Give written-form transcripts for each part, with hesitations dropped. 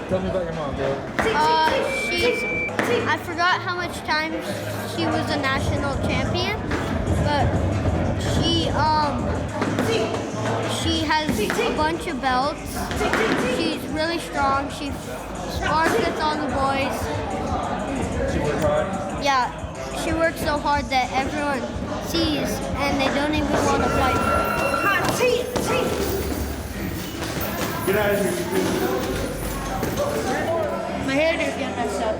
Tell me about your mom, bro. I forgot how much times she was a national champion, but she has a bunch of belts. She's really strong. She spars with all the boys. She worked hard? Yeah, she works so hard that everyone sees and they don't even want to fight her. Get out of here. My hairdo's getting messed up.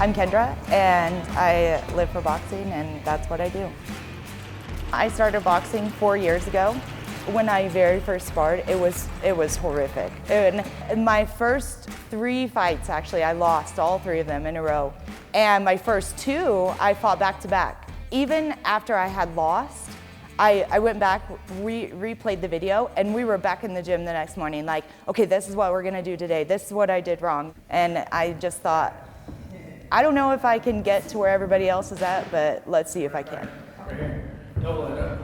I'm Kendra, and I live for boxing, and that's what I do. I started boxing 4 years ago. When I very first sparred, it was horrific. And my first 3 fights, actually, I lost all 3 of them in a row. And my first 2, I fought back to back. Even after I had lost, I went back, replayed the video, and we were back in the gym the next morning like, okay, this is what we're gonna do today. This is what I did wrong. And I just thought, I don't know if I can get to where everybody else is at, but let's see if I can. Double it up.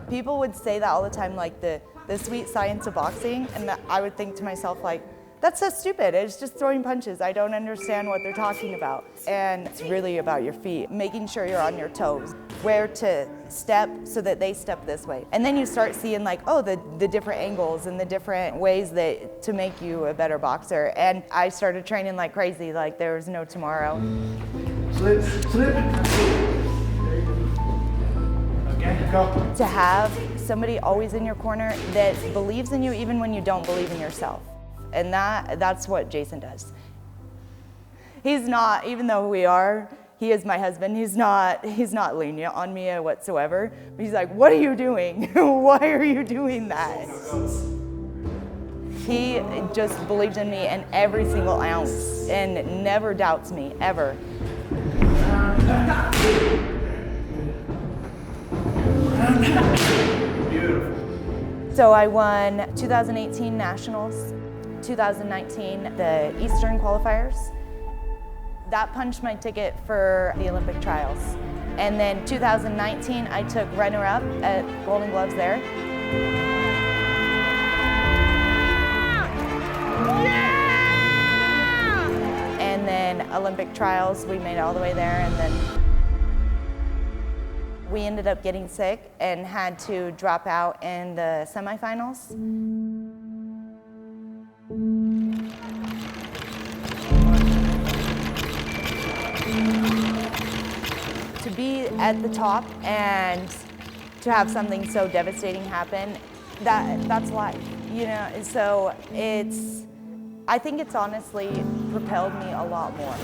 People would say that all the time, like the sweet science of boxing, and I would think to myself, like, that's so stupid. It's just throwing punches. I don't understand what they're talking about. And it's really about your feet, making sure you're on your toes, where to step so that they step this way. And then you start seeing like, oh, the different angles and the different ways to make you a better boxer. And I started training like crazy, like there was no tomorrow. Slip, slip. Okay, go. To have somebody always in your corner that believes in you even when you don't believe in yourself. And that's what Jason does. He's not, even though he is my husband, he's not lenient on me whatsoever. But he's like, what are you doing? Why are you doing that? He just believes in me in every single ounce and never doubts me, ever. Beautiful. So I won 2018 Nationals, 2019 the Eastern qualifiers. That punched my ticket for the Olympic trials. And then 2019 I took runner-up at Golden Gloves there. And then Olympic trials, we made it all the way there, and then we ended up getting sick and had to drop out in the semifinals. To be at the top and to have something so devastating happen, that's life, you know. So I think it's honestly propelled me a lot more.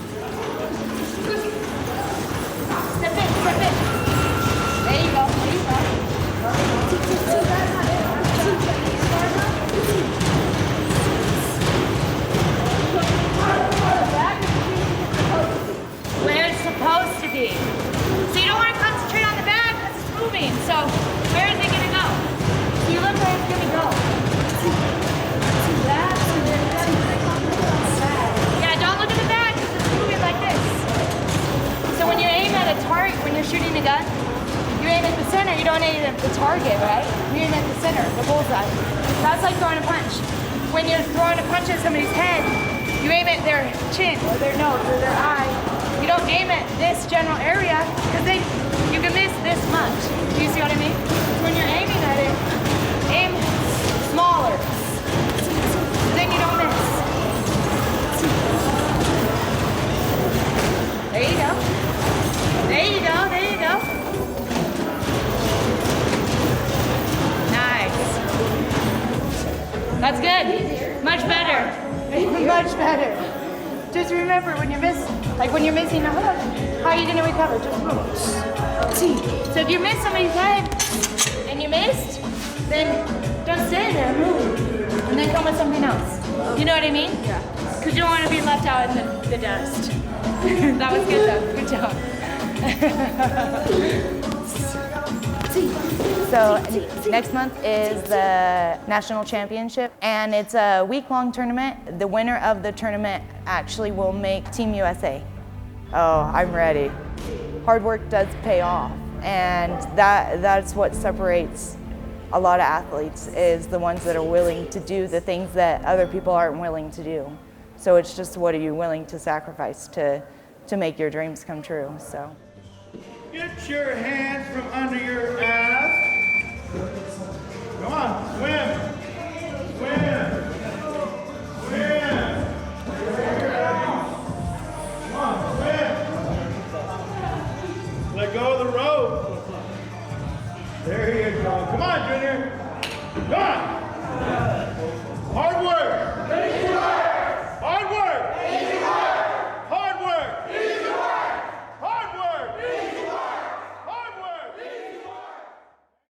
Step in, step in. There you go, there you go. Where it's supposed to be. So you don't want to concentrate on the bag because it's moving. So where is it going to go? So you look where it's going to go. Yeah, don't look at the bag because it's moving like this. So when you aim at a target, when you're shooting a gun, you aim at the center, you don't aim at the target, right? You aim at the center, the bullseye. That's like throwing a punch. When you're throwing a punch at somebody's head, you aim at their chin or their nose or their eye. You don't aim at this general area because you can miss this much. Do you see what I mean? When you're aiming at it, aim smaller. Then you don't miss. There you go. There you go, there you go. Nice. That's good. Much better. Much better. Just remember when you miss, like when you're missing a hook, how are you gonna recover? Just move. So if you miss somebody's head and you missed, then don't stay there, move. And then come with something else. You know what I mean? Yeah. Because you don't want to be left out in the dust. That was good though, good job. So next month is the national championship, and it's a week-long tournament. The winner of the tournament actually will make Team USA. Oh, I'm ready. Hard work does pay off, and that's what separates a lot of athletes, is the ones that are willing to do the things that other people aren't willing to do. So it's just, what are you willing to sacrifice to make your dreams come true? So. Get your hands from under your ass. Come on, swim. Swim. Swim. Come on, swim. Let go of the rope. There you go. Come on, Junior.